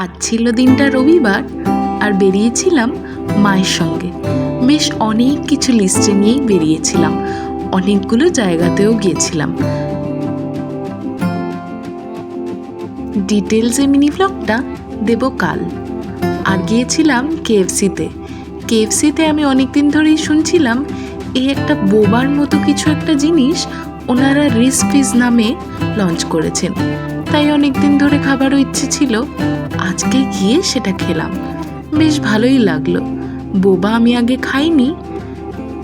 আজ ছিল দিনটা রবিবার আর বেরিয়েছিলাম মায়ের সঙ্গে। বেশ অনেক কিছু লিস্টে নিয়েই বেরিয়েছিলাম, অনেকগুলো জায়গাতেও গিয়েছিলাম। ডিটেলসে মিনি ব্লগটা দেব কাল। আর গিয়েছিলাম কেএফসিতে আমি অনেকদিন ধরেই শুনছিলাম এই একটা বোবার মতো কিছু একটা জিনিস ওনারা রিস ফিজ নামে লঞ্চ করেছেন, তাই অনেকদিন ধরে খাবারও ইচ্ছে ছিল। আজকে গিয়ে সেটা খেলাম, বেশ ভালোই লাগলো। বোবা আমি আগে খাইনি,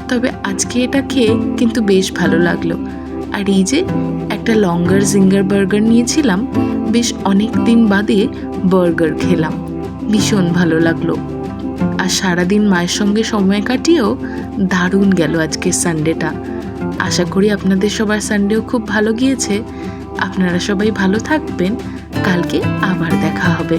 তবে আজকে এটা খেয়ে কিন্তু বেশ ভালো লাগলো। আর এই যে একটা লঙ্গার জিঙ্গার বার্গার নিয়েছিলাম, বেশ অনেক দিন বাদে বার্গার খেলাম, ভীষণ ভালো লাগলো। আর সারাদিন মায়ের সঙ্গে সময় কাটিয়েও দারুণ গেল আজকের সানডেটা। আশা করি আপনাদের সবার সানডেও খুব ভালো গিয়েছে। আপনারা সবাই ভালো থাকবেন, কালকে আবার দেখা হবে।